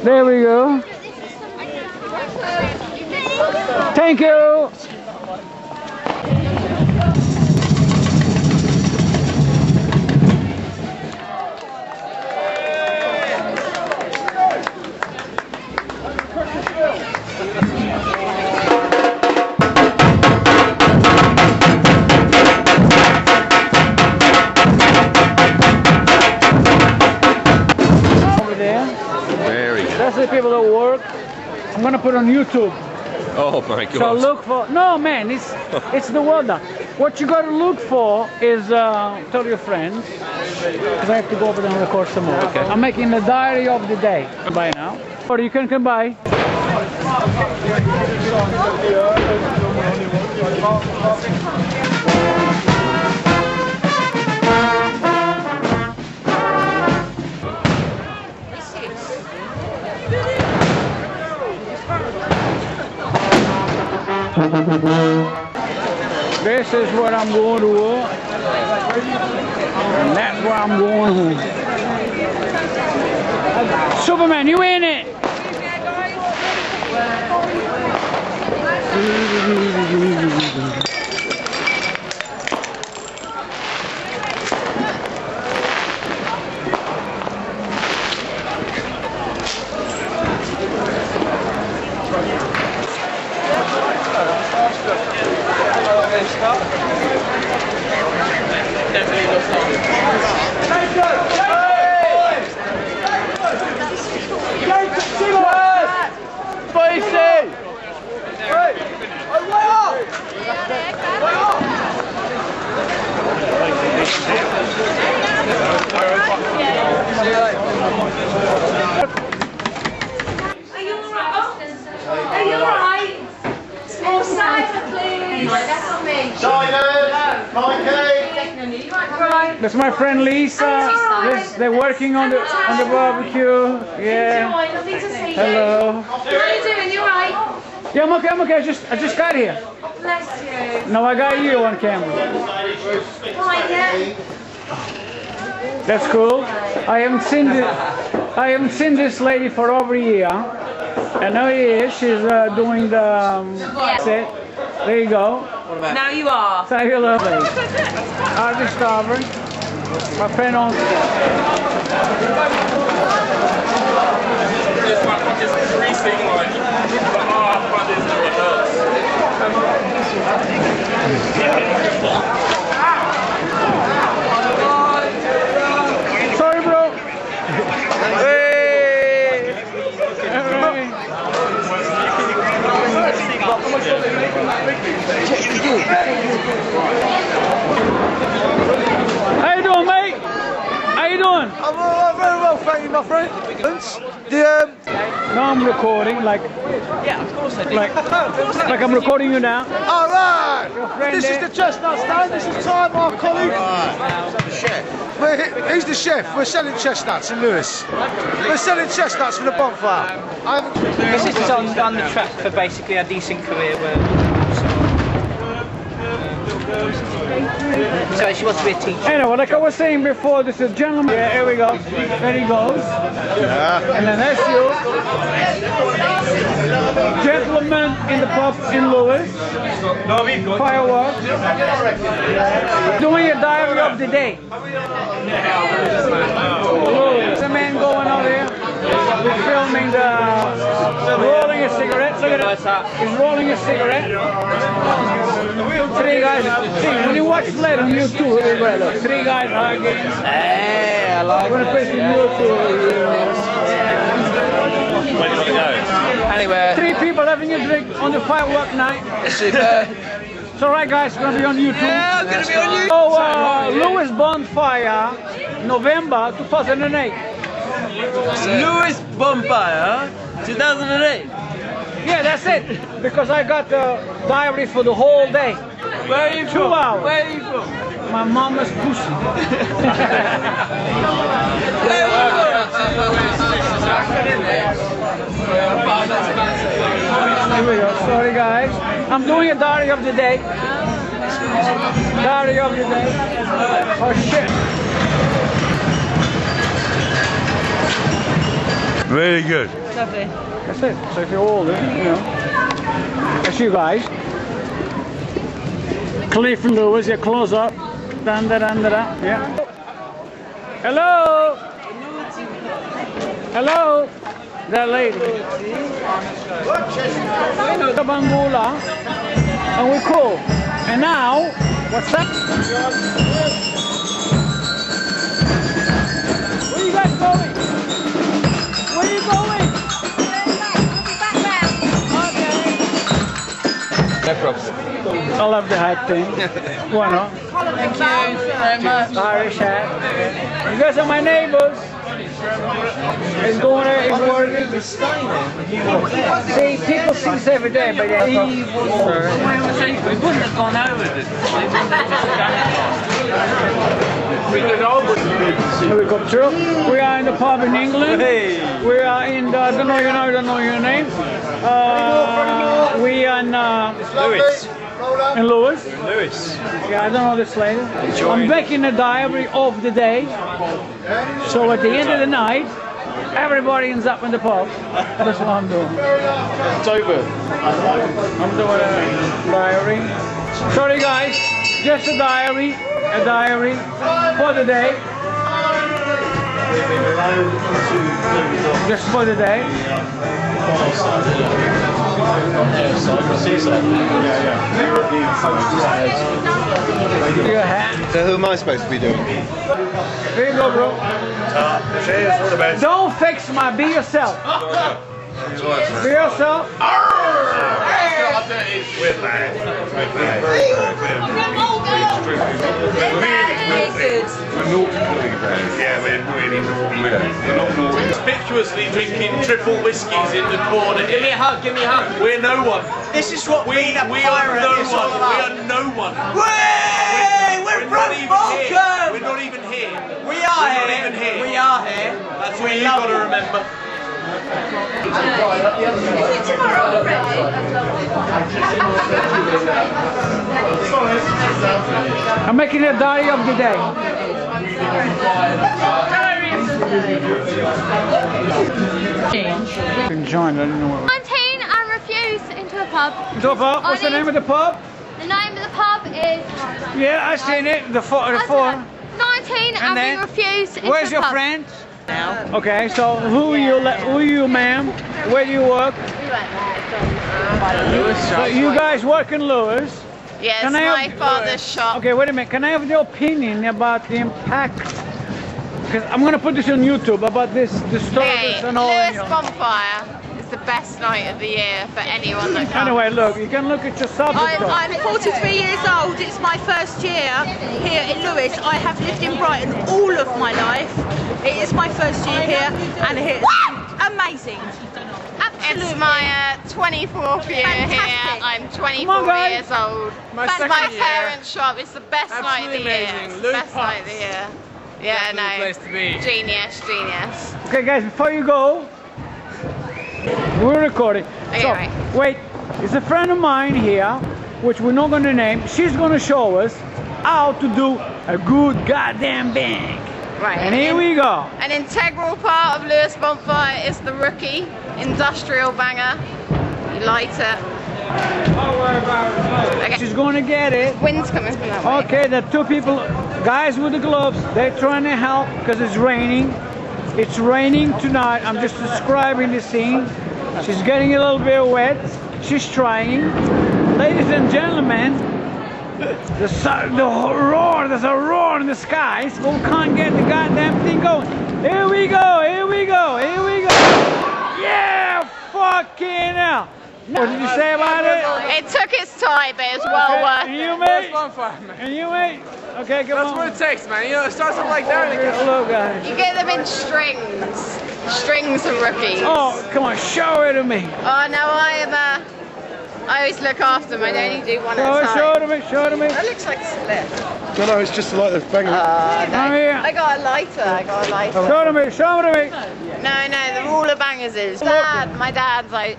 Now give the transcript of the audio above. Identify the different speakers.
Speaker 1: There we go. Thank you. That's the people that work. I'm gonna put on YouTube.
Speaker 2: Oh my God.
Speaker 1: So look for, no man, it's the water. What you gotta look for is, tell your friends, because I have to go over there and record some more.
Speaker 2: Okay.
Speaker 1: I'm making the diary of the day. Bye now. Or you can come by. This is what I'm going to, and that's where I'm going. Superman, you in it? That's my friend Lisa. They're working on the barbecue. Yeah. Hello.
Speaker 3: How are you doing? You alright?
Speaker 1: Yeah, I'm okay. I'm okay. I just got here.
Speaker 3: Bless you.
Speaker 1: No, I got you on camera.
Speaker 3: Fine, yeah.
Speaker 1: That's cool. I haven't seen this lady for over a year. And now here she's doing the set. There you go.
Speaker 3: Now you are.
Speaker 1: Say hello. Artist Auburn. My friend on. Sorry, bro. Hey. How you doing, mate? How you doing?
Speaker 4: I'm very well, thank you, my friend.
Speaker 1: No, I'm recording, like.
Speaker 4: Yeah, of course I do.
Speaker 1: Like I'm recording you now.
Speaker 4: All right.
Speaker 1: friend
Speaker 4: This
Speaker 1: there.
Speaker 4: is the chestnut stand. This is Ty, my colleague.
Speaker 2: The chef.
Speaker 4: He's the chef. We're selling chestnuts in Lewes. We're selling chestnuts for the bonfire.
Speaker 5: My sister's on the track for basically a decent career where so she wants to be a teacher.
Speaker 1: Anyway, like I was saying before, this is a gentleman. Yeah, here we go. There he goes. Yeah. And then that's you. Gentleman in the pub in Lewes. Fireworks. Doing a diary of the day. There's a man going over there. We're filming rolling a cigarette. Look at that. He's rolling a cigarette. Three guys. See, when you watch Blade on YouTube, look, three guys hugging.
Speaker 5: Hey, I like
Speaker 1: I'm gonna put some YouTube.
Speaker 5: Anyway,
Speaker 1: Three people having a drink on the firework night.
Speaker 5: super.
Speaker 1: It's alright, guys. It's gonna be on YouTube.
Speaker 5: Yeah, I'm gonna be on you.
Speaker 1: So, Lewes Bonfire, November 2008.
Speaker 5: Lewes Bonfire, 2008.
Speaker 1: Yeah, that's it. Because I got the diary for the whole day.
Speaker 5: Where are you
Speaker 1: 2
Speaker 5: from?
Speaker 1: hours.
Speaker 5: Where are you from?
Speaker 1: My mama's pussy. Here we go. Sorry, guys. I'm doing a diary of the day. Diary of the day. Oh shit.
Speaker 6: Really good.
Speaker 5: Lovely.
Speaker 1: That's it. So if you're older, you know. That's you guys. Cliff and Lewes, yeah, close up. Dun, da, dun, da, da. Yeah. Hello. Hello. That lady. The Bangula. And we're cool. And now, what's that? Where you guys going? Where are you going?
Speaker 2: No problem.
Speaker 1: I love the hat thing. Why not?
Speaker 5: Thank you very much.
Speaker 1: Irish hat. You guys are my neighbors. It's going there, it's working. See, people see this every day, but yeah.
Speaker 5: We wouldn't have gone over this.
Speaker 1: We got through. We are in the pub in England. We are in the, I don't know your name. We are in
Speaker 2: Lewes.
Speaker 1: in Lewes.
Speaker 2: Lewes.
Speaker 1: Yeah, I don't know this lady. I'm making a diary of the day. So at the end of the night, everybody ends up in the pub. That's what I'm doing.
Speaker 2: It's over.
Speaker 1: I'm doing a diary. Sorry guys, just a diary for the day. Just for the day. Your hat.
Speaker 2: So who am I supposed to be doing?
Speaker 1: Here you go, bro.
Speaker 6: Cheers, all the best.
Speaker 1: Don't fix my. Be yourself. Be yourself.
Speaker 6: We're bad. We're naughty bad. Yeah, we're really naughty. We're not naughty.
Speaker 7: Conspicuously drinking triple whiskies in the corner. Give me a hug, give me a hug. We're no one. This is what we are no one. We are no one. We're not even here. We're not even here. We are here. We are here. That's what you've got to remember.
Speaker 1: I'm making a diary of the day. Join, I don't know what.
Speaker 8: 19 and refuse into a pub.
Speaker 1: Into a pub? What's the name of the pub?
Speaker 8: The name of the pub is...
Speaker 1: Yeah, I've seen it. The four.
Speaker 8: 19 and
Speaker 1: then,
Speaker 8: we refuse into
Speaker 1: Where's
Speaker 8: a
Speaker 1: your
Speaker 8: pub.
Speaker 1: friend? Okay, so who are you, ma'am? Where do you work? So you guys work in Lewes?
Speaker 3: Yes,
Speaker 1: Can I
Speaker 3: my
Speaker 1: have-
Speaker 3: father's shop.
Speaker 1: Okay, wait a minute. Can I have your opinion about the impact? Because I'm going to put this on YouTube about this disturbance
Speaker 3: Okay,
Speaker 1: and all.
Speaker 3: Lewes Bonfire is the best night of the year for anyone that comes.
Speaker 1: Anyway, look, you can look at your subject.
Speaker 9: I'm 43 years old. It's my first year here in Lewes. I have lived in Brighton all of my life. It is my first year here, and it's amazing. Absolutely.
Speaker 3: It's my 24th year
Speaker 9: Fantastic.
Speaker 3: here. I'm 24
Speaker 1: Come on, guys.
Speaker 3: years old.
Speaker 7: My
Speaker 3: My
Speaker 7: second year.
Speaker 3: parents' shop is the best night of the
Speaker 7: Absolutely
Speaker 3: year.
Speaker 7: amazing.
Speaker 3: It's the
Speaker 7: Lewes
Speaker 3: best night of the
Speaker 7: Pubs.
Speaker 3: year. Yeah,
Speaker 7: Definitely
Speaker 3: no.
Speaker 7: the place to be.
Speaker 3: Genius, genius.
Speaker 1: Okay, guys, before you go, we're recording.
Speaker 3: Okay,
Speaker 1: So,
Speaker 3: right.
Speaker 1: wait, it's a friend of mine here, which we're not going to name. She's going to show us how to do a good goddamn bang.
Speaker 3: Right.
Speaker 1: And here we go.
Speaker 3: An integral part of Lewes Bonfire is the rookie industrial banger. You light it. Okay.
Speaker 1: She's going to get it.
Speaker 3: Wind's coming from that way.
Speaker 1: Okay, the two people, guys with the gloves, they're trying to help because it's raining. It's raining tonight. I'm just describing the scene. She's getting a little bit wet. She's trying. Ladies and gentlemen, there's a roar in the skies. We can't get the goddamn thing going. Here we go, here we go, here we go. Yeah, fucking hell. What did you say about it?
Speaker 3: It took its time, but it's well worth
Speaker 1: And
Speaker 3: it.
Speaker 1: you, mate?
Speaker 7: Bonfire, man.
Speaker 1: And you, mate? Okay, come
Speaker 7: That's
Speaker 1: on.
Speaker 7: what it takes, man. You know, it starts off like that and it gets...
Speaker 1: Look, guys.
Speaker 3: You get them in strings. Strings of rookies.
Speaker 1: Oh, come on, show it to me.
Speaker 3: Oh, no, I always look after them. I only do one at a
Speaker 1: Show
Speaker 3: time.
Speaker 1: it to me, show it to me.
Speaker 3: That looks like a split.
Speaker 6: No, it's just like the banger.
Speaker 3: No.
Speaker 1: Oh, yeah.
Speaker 3: I got a lighter. I got a lighter.
Speaker 1: Show it to me, show it to me.
Speaker 3: No, the rule of bangers is my dad's like